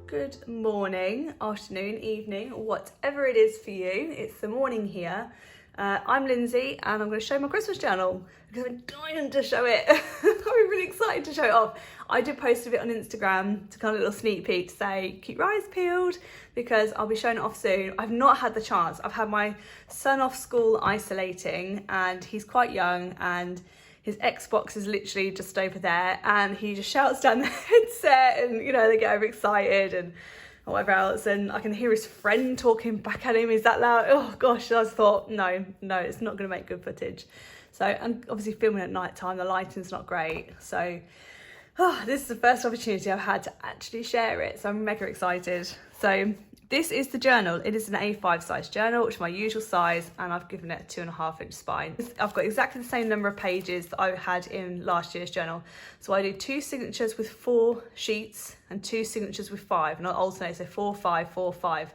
Good morning, afternoon, evening, whatever it is for you. It's the morning here. I'm Lindsay and I'm going to show my Christmas journal because I'm dying to show it. I'm really excited to show it off. I did post a bit on Instagram to kind of a little sneak peek to say keep your eyes peeled because I'll be showing it off soon. I've not had the chance. I've had my son off school isolating and he's quite young and his Xbox is literally just over there and he just shouts down the headset and, you know, they get overexcited and whatever else. And I can hear his friend talking back at him. Is that loud? Oh gosh, I just thought, no, it's not going to make good footage. So, and obviously filming at night time, the lighting's not great. So, this is the first opportunity I've had to actually share it. So I'm mega excited. So this is the journal. It is an A5 size journal, which is my usual size, and I've given it a 2.5 inch spine. I've got exactly the same number of pages that I had in last year's journal. So I do 2 signatures with 4 sheets and 2 signatures with 5, and I'll alternate, so 4, 5, 4, 5.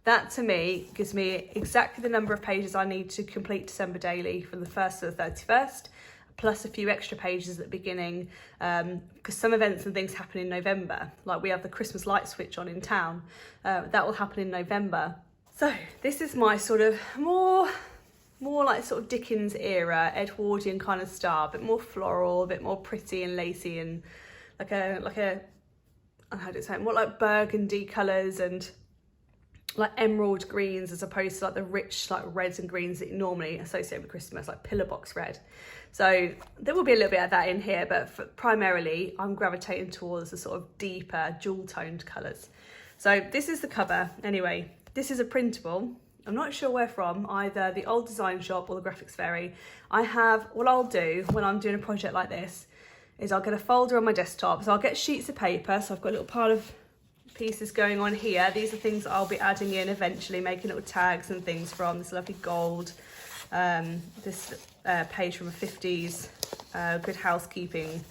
That to me gives me exactly the number of pages I need to complete December daily from the 1st to the 31st. Plus a few extra pages at the beginning, because some events and things happen in November. Like we have the Christmas light switch on in town. That will happen in November. So this is my sort of more like sort of Dickens era, Edwardian kind of style, a bit more floral, a bit more pretty and lacy and like a how do you say it, more like burgundy colours and like emerald greens as opposed to like the rich like reds and greens that you normally associate with Christmas, like pillar box red. So there will be a little bit of that in here, but primarily I'm gravitating towards the sort of deeper jewel toned colours. So this is the cover anyway. This is a printable. I'm not sure where from, either the Old Design Shop or the Graphics Fairy. What I'll do when I'm doing a project like this is I'll get a folder on my desktop. So I'll get sheets of paper. So I've got a little pile of pieces going on here. These are things I'll be adding in eventually, making little tags and things from. This lovely gold, this page from a 50s Good Housekeeping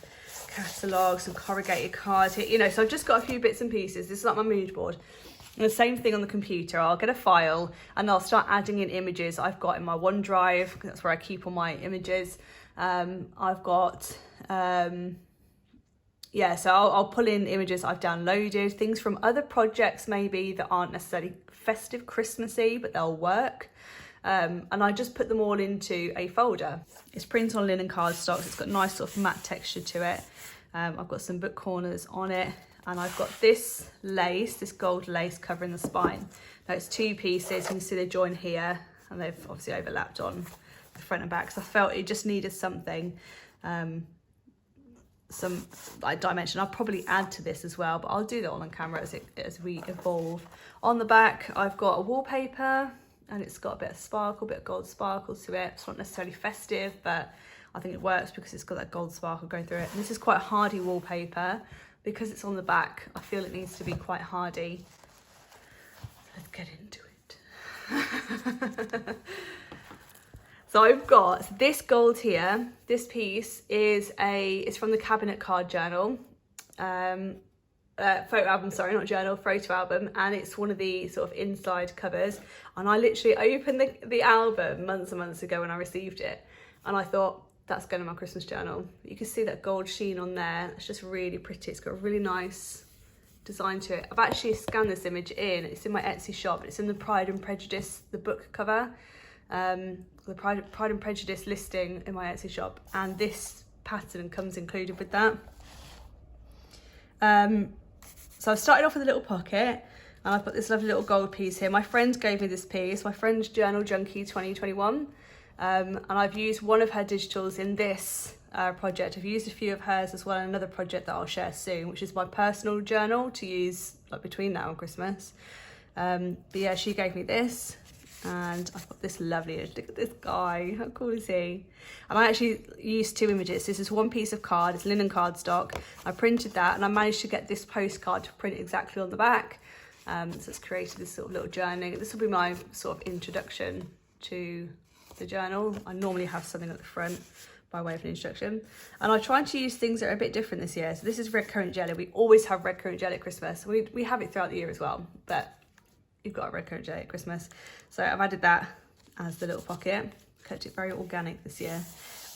catalogue, some corrugated cards here, you know. So I've just got a few bits and pieces. This is like my mood board. And the same thing on the computer. I'll get a file and I'll start adding in images I've got in my OneDrive. That's where I keep all my images. I've got yeah, so I'll pull in images I've downloaded, things from other projects maybe that aren't necessarily festive Christmassy, but they'll work. And I just put them all into a folder. It's printed on linen cardstock, so it's got nice sort of matte texture to it. I've got some book corners on it, and I've got this lace, this gold lace covering the spine. Now it's 2 pieces, you can see they join here, and they've obviously overlapped on the front and back, so I felt it just needed something. Some like dimension. I'll probably add to this as well, but I'll do that all on camera as we evolve. On the back I've got a wallpaper and it's got a bit of sparkle, a bit of gold sparkle to it. It's not necessarily festive, but I think it works because it's got that gold sparkle going through it. And this is quite a hardy wallpaper because it's on the back. I feel it needs to be quite hardy. Let's get into it. So I've got this gold here. This piece is it's from the Cabinet Card Journal, photo album, sorry, not journal, photo album, and it's one of the sort of inside covers. And I literally opened the album months and months ago when I received it, and I thought that's going to my Christmas journal. You can see that gold sheen on there. It's just really pretty. It's got a really nice design to it. I've actually scanned this image in. It's in my Etsy shop. It's in the Pride and Prejudice, the book cover. The Pride and Prejudice listing in my Etsy shop, and this pattern comes included with that. So I've started off with a little pocket, and I've got this lovely little gold piece here. My friend gave me this piece, my friend's Journal Junkie 2021, and I've used one of her digitals in this project. I've used a few of hers as well in another project that I'll share soon, which is my personal journal to use like between now and Christmas. But yeah, she gave me this. And I've got this lovely, look at this guy, how cool is he? And I actually used 2 images. This is one piece of card, it's linen cardstock. I printed that and I managed to get this postcard to print exactly on the back. So it's created this sort of little journey. This will be my sort of introduction to the journal. I normally have something at the front by way of an introduction. And I tried to use things that are a bit different this year. So this is red currant jelly. We always have red currant jelly at Christmas. We have it throughout the year as well, but you've got a red currant jelly at Christmas. So I've added that as the little pocket. Kept it very organic this year.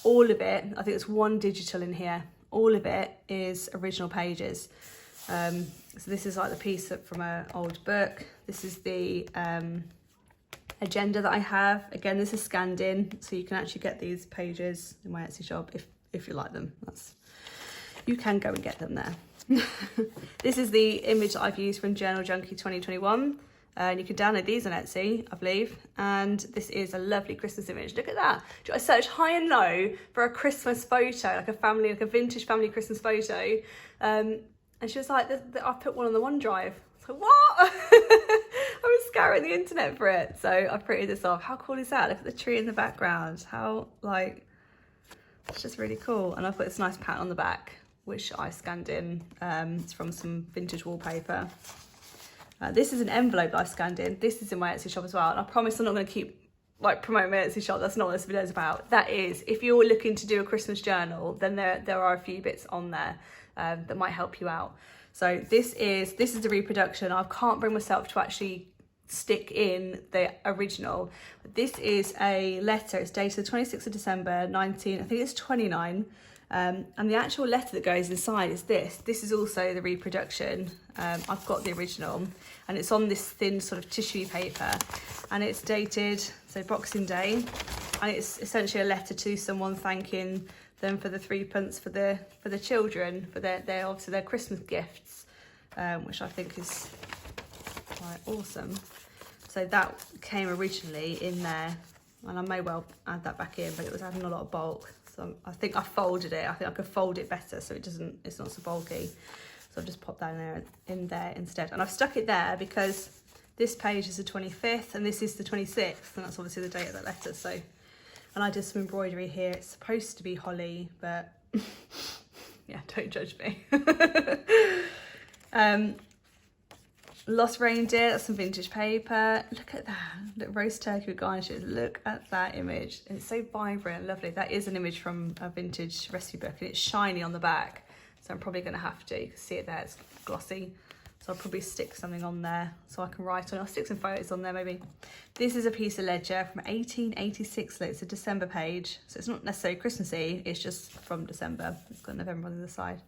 All of it, I think there's one digital in here. All of it is original pages. So this is like the piece from an old book. This is the agenda that I have. Again, this is scanned in, so you can actually get these pages in my Etsy shop if you like them. You can go and get them there. This is the image that I've used from Journal Junkie 2021. And you can download these on Etsy, I believe. And this is a lovely Christmas image. Look at that. I searched high and low for a Christmas photo, like a vintage family Christmas photo. And she was like, I put one on the OneDrive. I was like, what? I was scouring the internet for it. So I printed this off. How cool is that? Look at the tree in the background. It's just really cool. And I've got this nice pattern on the back, which I scanned in. It's from some vintage wallpaper. This is an envelope that I scanned in. This is in my Etsy shop as well. And I promise I'm not going to keep promoting my Etsy shop. That's not what this video is about. That is, if you're looking to do a Christmas journal, then there are a few bits on there that might help you out. So this is the reproduction. I can't bring myself to actually stick in the original. This is a letter. It's dated the 26th of December, I think it's 29. And the actual letter that goes inside is this. This is also the reproduction. I've got the original, and it's on this thin sort of tissue paper, and it's dated, so Boxing Day, and it's essentially a letter to someone thanking them for the 3p for the children, for their obviously their Christmas gifts, which I think is quite awesome. So that came originally in there, and I may well add that back in, but it was adding a lot of bulk. So I think I folded it. I think I could fold it better so it's not so bulky. So I've just popped that in there instead. And I've stuck it there because this page is the 25th and this is the 26th, and that's obviously the date of that letter. So, and I did some embroidery here. It's supposed to be holly, but yeah, don't judge me. Lost Reindeer, that's some vintage paper. Look at that, look, roast turkey with garnishes. Look at that image. It's so vibrant and lovely. That is an image from a vintage recipe book, and it's shiny on the back. So I'm probably gonna have to, you can see it there, it's glossy. So I'll probably stick something on there so I can write on it. I'll stick some photos on there maybe. This is a piece of ledger from 1886, it's a December page. So it's not necessarily Christmassy, it's just from December. It's got November on the other side.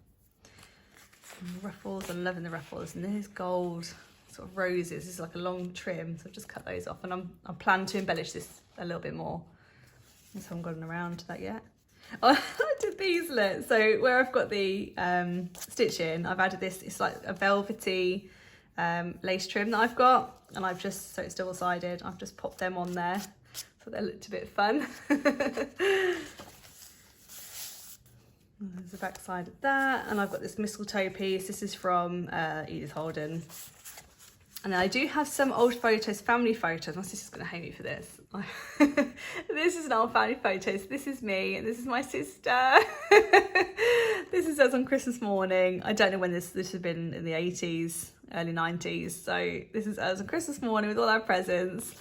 And ruffles, I'm loving the ruffles. And there's gold, sort of roses. This is like a long trim, so I've just cut those off, and I plan to embellish this a little bit more. I just haven't gotten around to that yet. Oh, I did these, look. So where I've got the stitch in, I've added this, it's like a velvety lace trim that I've got, and I've just, so it's double-sided, I've just popped them on there so they looked a bit fun. There's the back side of that, and I've got this mistletoe piece. This is from Edith Holden. And then I do have some old photos, family photos. My sister's gonna hate me for this. This is an old family photo. So this is me, and this is my sister. This is us on Christmas morning. I don't know when this has been, in the 80s, early 90s. So this is us on Christmas morning with all our presents.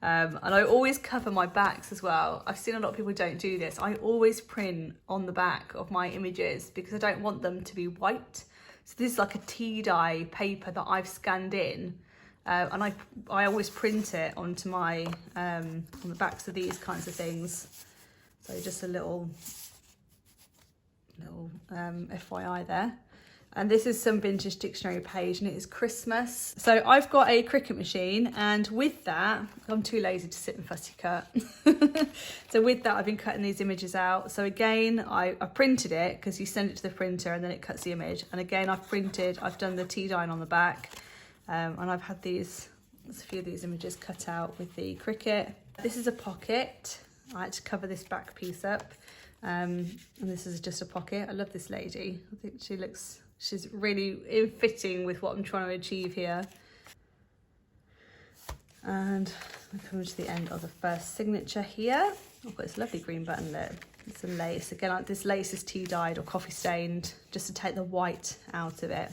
And I always cover my backs as well. I've seen a lot of people don't do this. I always print on the back of my images because I don't want them to be white. So this is like a tea dye paper that I've scanned in. And I always print it onto my, on the backs of these kinds of things. So just a little FYI there. And this is some vintage dictionary page, and it is Christmas. So I've got a Cricut machine, and with that, I'm too lazy to sit and fussy cut. So with that, I've been cutting these images out. So again, I printed it because you send it to the printer and then it cuts the image. And again, I've done the tea dye on the back. And I've had there's a few of these images cut out with the Cricut. This is a pocket. I had to cover this back piece up. And this is just a pocket. I love this lady. I think she's really in fitting with what I'm trying to achieve here. And I'm coming to the end of the first signature here. I've got this lovely green button lip. It's a lace. Again, like this lace is tea dyed or coffee stained, just to take the white out of it.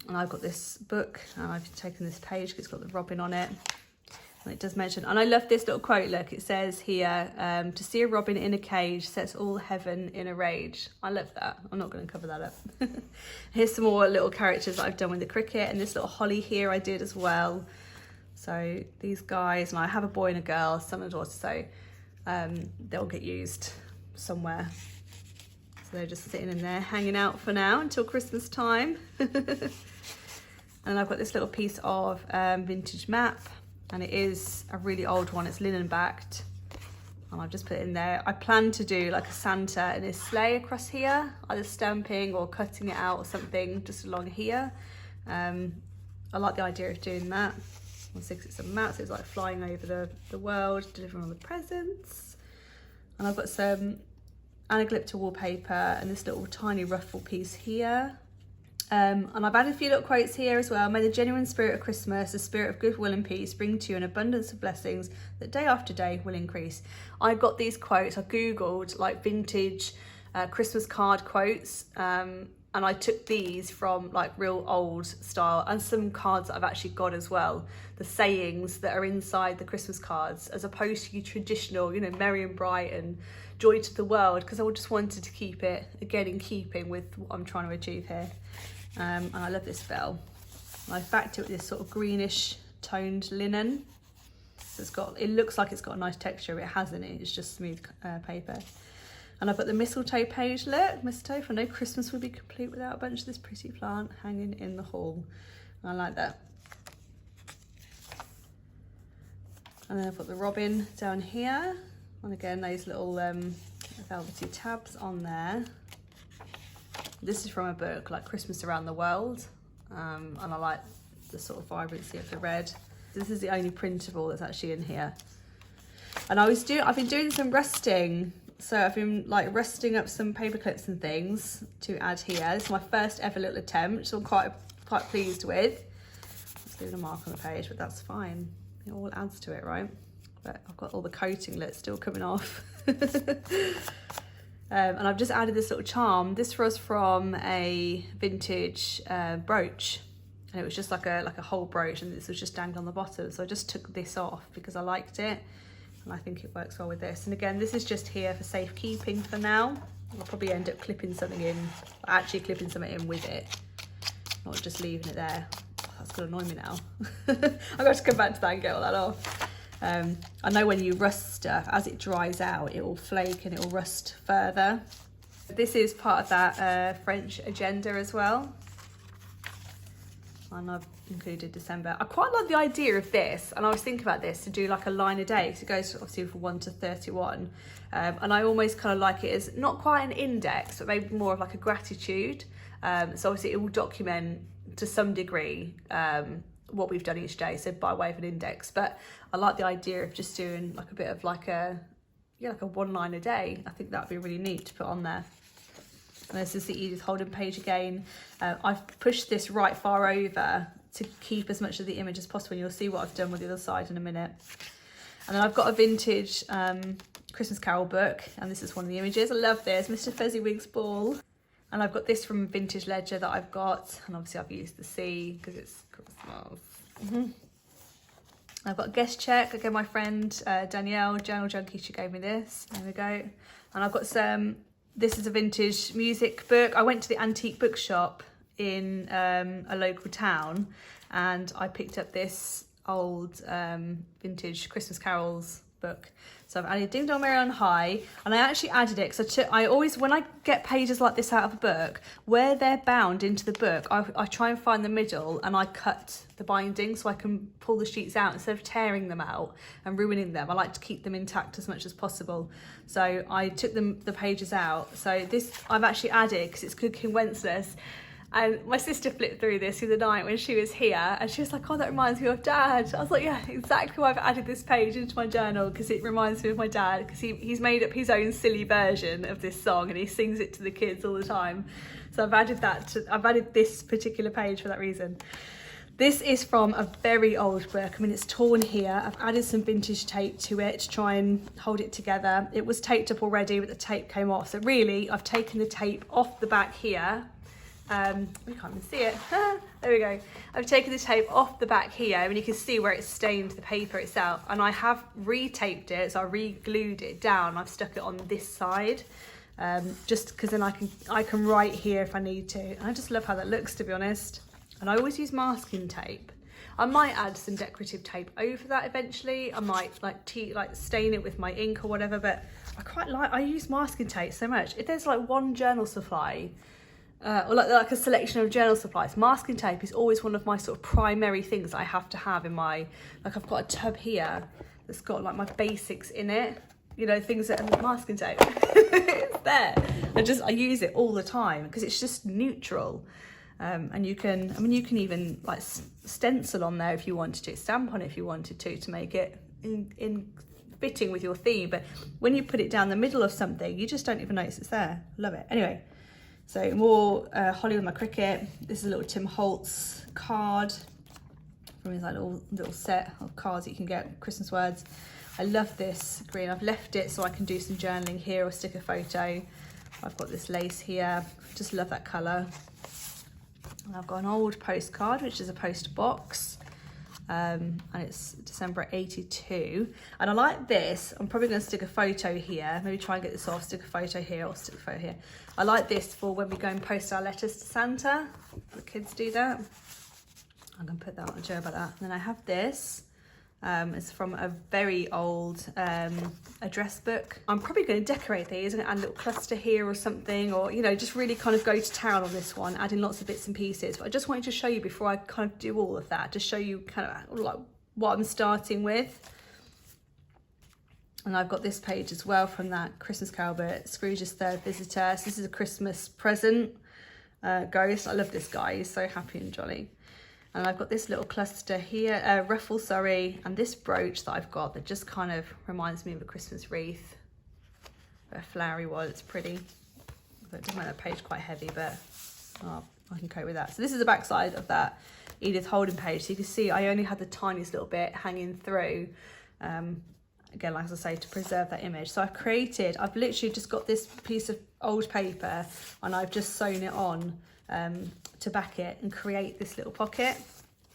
And I've got this book, and I've taken this page because it's got the robin on it. And it does mention, and I love this little quote, look, it says here, to see a robin in a cage sets all heaven in a rage. I love that. I'm not going to cover that up. Here's some more little characters that I've done with the Cricut, and this little holly here I did as well. So these guys, and I have a boy and a girl, son and daughter, so they'll get used somewhere. So they're just sitting in there, hanging out for now until Christmas time. And I've got this little piece of vintage map, and it is a really old one. It's linen backed. And I've just put it in there. I plan to do like a Santa and his sleigh across here, either stamping or cutting it out or something just along here. I like the idea of doing that. Obviously, because it's a map, so it's like flying over the world, delivering all the presents. And I've got some anaglypta wallpaper and this little tiny ruffle piece here. And I've added a few little quotes here as well. May the genuine spirit of Christmas, the spirit of goodwill and peace, bring to you an abundance of blessings that day after day will increase. I got these quotes, I googled like vintage Christmas card quotes, and I took these from like real old style, and some cards that I've actually got as well. The sayings that are inside the Christmas cards, as opposed to your traditional, you know, merry and bright and joy to the world, because I just wanted to keep it, again, in keeping with what I'm trying to achieve here. And I love this bell. I've backed it with this sort of greenish toned linen. So it looks like it's got a nice texture, but it hasn't. It's just smooth paper. And I've got the mistletoe page. Look, mistletoe, for no Christmas would be complete without a bunch of this pretty plant hanging in the hall. I like that. And then I've got the robin down here. And again, those little velvety tabs on there. This is from a book, like Christmas Around the World. And I like the sort of vibrancy of the red. This is the only printable that's actually in here. And I've been doing some rusting. So I've been like rusting up some paper clips and things to add here. This is my first ever little attempt, so I'm quite pleased with. Let's leave a mark on the page, but that's fine. It all adds to it, right? But I've got all the coating that's still coming off. And I've just added this little charm. This was from a vintage brooch, and it was just like a whole brooch, and this was just dangled on the bottom. So I just took this off because I liked it, and I think it works well with this. And again, this is just here for safekeeping for now. I'll probably end up clipping something in, actually clipping something in with it, not just leaving it there. Oh, that's gonna annoy me now. I've got to come back to that and get all that off. I know when you rust stuff, as it dries out, it will flake and it will rust further. This is part of that French agenda as well. And I've included December. I quite like the idea of this, and I was thinking about this to do like a line a day, because it goes obviously from 1 to 31. And I almost kind of like it as not quite an index, but maybe more of like a gratitude. So obviously it will document to some degree what we've done each day, so by way of an index. But I like the idea of just doing like a bit of like a one line a day. I think that would be really neat to put on there. And this is the Edith Holden page again. I've pushed this right far over to keep as much of the image as possible, and you'll see what I've done with the other side in a minute. And then I've got a vintage Christmas Carol book, and this is one of the images. I love this, Mr. Fezziwig's Ball. And I've got this from a vintage ledger that I've got, and obviously I've used the C because it's Christmas. I've got a guest check. Again, my friend Danielle, Journal Junkie, she gave me this. There we go. And I've got some, this is a vintage music book. I went to the antique bookshop in a local town, and I picked up this old vintage Christmas carols book. So I've added Ding Dong Merry on High, and I actually added it because I always, when I get pages like this out of a book, where they're bound into the book, I try and find the middle, and I cut the binding so I can pull the sheets out instead of tearing them out and ruining them. I like to keep them intact as much as possible. So I took the pages out. So this I've actually added because it's Good King Wenceslas. And my sister flipped through this the other night when she was here, and she was like, oh, that reminds me of Dad. I was like, yeah, exactly why I've added this page into my journal, because it reminds me of my dad, because he's made up his own silly version of this song and he sings it to the kids all the time. So I've added this particular page for that reason. This is from a very old book. I mean, it's torn here. I've added some vintage tape to it to try and hold it together. It was taped up already, but the tape came off. So really, I've taken the tape off the back here. We can't even see it. There we go. I've taken the tape off the back here, and you can see where it's stained the paper itself. And I have re-taped it, so I re-glued it down. I've stuck it on this side, just because then I can write here if I need to. And I just love how that looks, to be honest. And I always use masking tape. I might add some decorative tape over that eventually. I might like stain it with my ink or whatever, but I use masking tape so much. If there's like one journal supply, or like a selection of journal supplies, masking tape is always one of my sort of primary things I have to have in my, like I've got a tub here that's got like my basics in it, you know, things that are masking tape. It's there. I use it all the time because it's just neutral. And you can even like stencil on there if you wanted to, stamp on it if you wanted to make it in fitting with your theme. But when you put it down the middle of something, you just don't even notice it's there. Love it. Anyway, so more Holly with my cricket. This is a little Tim Holtz card from his like little set of cards that you can get, Christmas words. I love this green. I've left it so I can do some journaling here or stick a photo. I've got this lace here. Just love that colour. And I've got an old postcard, which is a post box. And it's December 82. And I like this. I'm probably going to stick a photo here. Maybe try and get this off, stick a photo here or stick a photo here. I like this for when we go and post our letters to Santa. The kids do that. I'm going to put that on, Joe about that. And then I have this. It's from a very old address book. I'm probably going to decorate these and add a little cluster here or something, or, you know, just really kind of go to town on this one, adding lots of bits and pieces. But I just wanted to show you before I kind of do all of that, to show you kind of like what I'm starting with. And I've got this page as well from that Christmas Carol book, Scrooge's Third Visitor. So this is a Christmas present ghost. I love this guy. He's so happy and jolly. And I've got this little cluster here, ruffle, sorry, and this brooch that I've got that just kind of reminds me of a Christmas wreath. A flowery one, it's pretty. It does make that page quite heavy, but I can cope with that. So this is the back side of that Edith Holden page. So you can see I only had the tiniest little bit hanging through. Again, like I say, to preserve that image. So I've literally just got this piece of old paper and I've just sewn it on to back it and create this little pocket.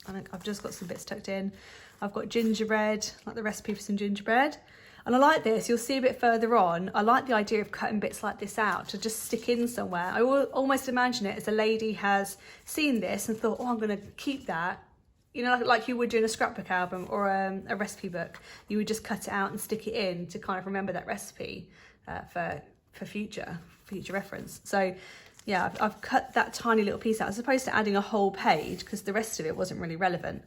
And I've just got some bits tucked in. I've got gingerbread, like the recipe for some gingerbread. And I like this, you'll see a bit further on, I like the idea of cutting bits like this out to just stick in somewhere. I almost imagine it as a lady has seen this and thought, oh, I'm gonna keep that. You know, like you would do in a scrapbook album or a recipe book. You would just cut it out and stick it in to kind of remember that recipe for future reference. So yeah, I've cut that tiny little piece out as opposed to adding a whole page because the rest of it wasn't really relevant.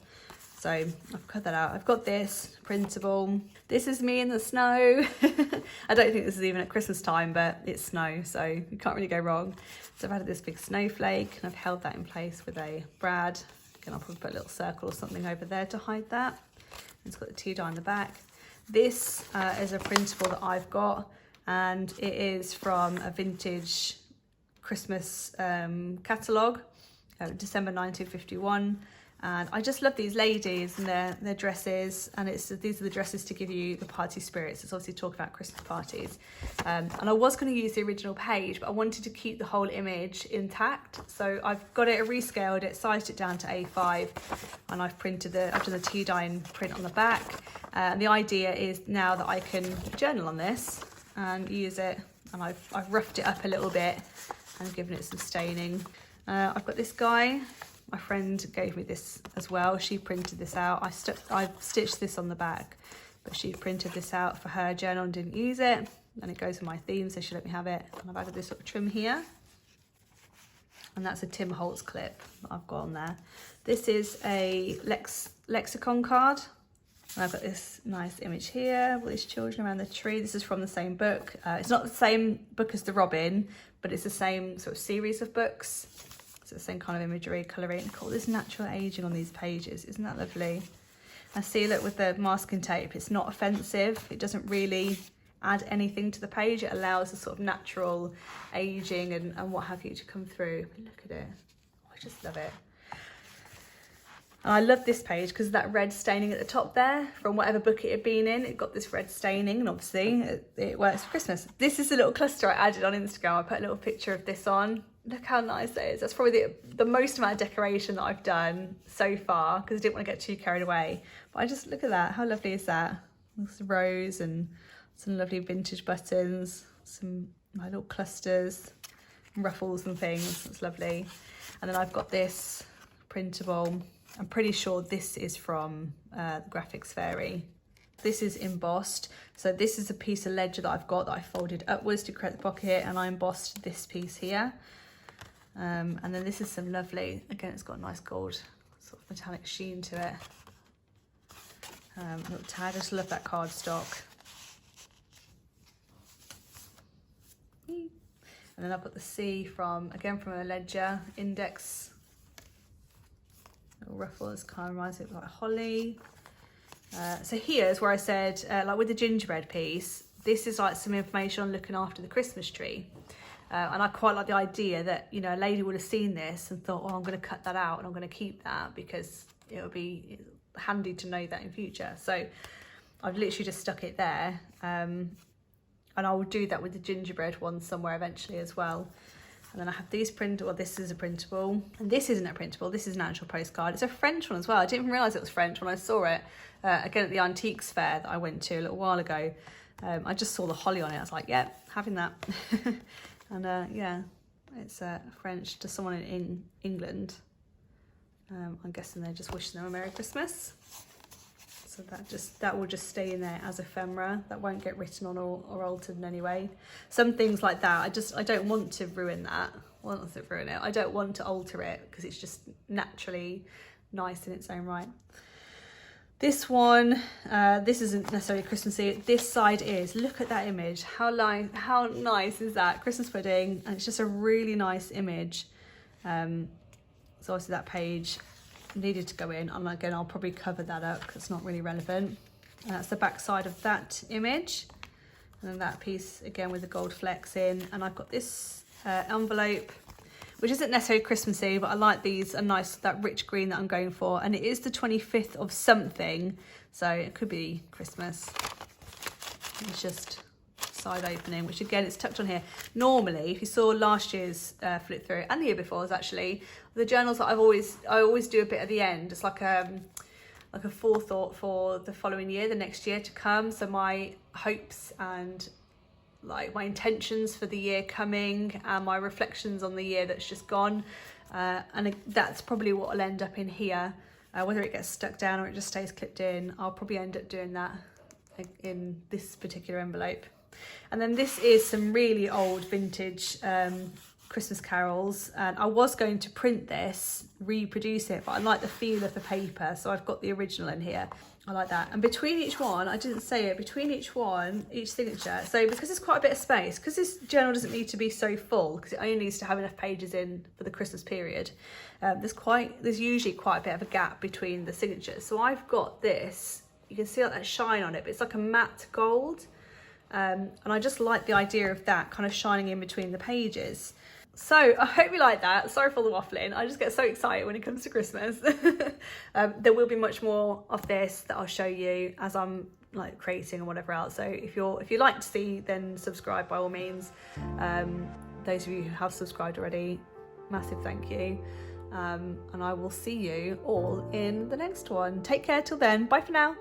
So I've cut that out. I've got this printable. This is me in the snow. I don't think this is even at Christmas time, but it's snow, so you can't really go wrong. So I've added this big snowflake and I've held that in place with a brad. Again, I'll probably put a little circle or something over there to hide that. It's got the tea-dye in the back. This is a printable that I've got, and it is from a vintage Christmas catalogue, December 1951. And I just love these ladies and their dresses, and these are the dresses to give you the party spirits. It's obviously talking about Christmas parties. And I was going to use the original page, but I wanted to keep the whole image intact. So I've got it, rescaled it, sized it down to A5, and I've done the tea-dye print on the back. And the idea is now that I can journal on this and use it, and I've roughed it up a little bit and given it some staining. I've got this guy. My friend gave me this as well. She printed this out. I've stitched this on the back, but she printed this out for her journal and didn't use it. And it goes with my theme, so she let me have it. And I've added this little trim here. And that's a Tim Holtz clip that I've got on there. This is a Lex Lexicon card. And I've got this nice image here with these children around the tree. This is from the same book. It's not the same book as the Robin, but it's the same sort of series of books. So the same kind of imagery, colouring. All this natural aging on these pages. Isn't that lovely? I see, look, with the masking tape, it's not offensive. It doesn't really add anything to the page. It allows the sort of natural aging and what have you to come through. But look at it. Oh, I just love it. And I love this page because of that red staining at the top there from whatever book it had been in. It got this red staining, and obviously it works for Christmas. This is a little cluster I added on Instagram. I put a little picture of this on. Look how nice that is. That's probably the most amount of decoration that I've done so far because I didn't want to get too carried away. But I just, look at that. How lovely is that? This rose and some lovely vintage buttons, some little clusters, ruffles and things. It's lovely. And then I've got this printable. I'm pretty sure this is from the Graphics Fairy. This is embossed. So this is a piece of ledger that I've got that I folded upwards to create the pocket, and I embossed this piece here. And then this is some lovely, again, it's got a nice gold sort of metallic sheen to it. Little tag, I just love that cardstock. And then I've got the C from a ledger index. Little ruffles, kind of reminds me of like holly. So here's where I said, like with the gingerbread piece, this is like some information on looking after the Christmas tree. And I quite like the idea that, you know, a lady would have seen this and thought, oh, I'm going to cut that out and I'm going to keep that because it'll be handy to know that in future. So I've literally just stuck it there. And I will do that with the gingerbread one somewhere eventually as well. And then I have these printable, this is a printable, and this isn't a printable, this is an actual postcard. It's a French one as well. I didn't even realise it was French when I saw it, again at the antiques fair that I went to a little while ago. I just saw the holly on it, I was like, yeah, having that. And yeah, it's French to someone in England. I'm guessing they're just wishing them a Merry Christmas. So that will just stay in there as ephemera. That won't get written on or altered in any way. Some things like that, I don't want to ruin that. Well, not to ruin it. I don't want to alter it because it's just naturally nice in its own right. This one, this isn't necessarily Christmassy. This side is. Look at that image. How nice is that? Christmas pudding, and it's just a really nice image. So obviously that page needed to go in, and again I'll probably cover that up because it's not really relevant. And that's the back side of that image, and then that piece again with the gold flecks in. And I've got this envelope, which isn't necessarily Christmassy, but I like these, a nice, that rich green that I'm going for, and it is the 25th of something, so it could be Christmas. It's just side opening, which again it's tucked on here. Normally, if you saw last year's flip through, and the year before's actually, the journals that I always do a bit at the end. It's like a forethought for the following year, the next year to come. So my hopes and like my intentions for the year coming, and my reflections on the year that's just gone, and that's probably what will end up in here. Whether it gets stuck down or it just stays clipped in, I'll probably end up doing that in this particular envelope. And then this is some really old vintage Christmas carols, and I was going to print this, reproduce it, but I like the feel of the paper, so I've got the original in here. I like that. And between each one, I didn't say it, between each one, each signature, so because there's quite a bit of space, because this journal doesn't need to be so full, because it only needs to have enough pages in for the Christmas period, there's usually quite a bit of a gap between the signatures. So I've got this, you can see like that shine on it, but it's like a matte gold. And I just like the idea of that kind of shining in between the pages. So I hope you like that. Sorry for the waffling. I just get so excited when it comes to Christmas. There will be much more of this that I'll show you as I'm like creating and whatever else. So if you like to see, then subscribe by all means. Those of you who have subscribed already, massive thank you. And I will see you all in the next one. Take care till then. Bye for now.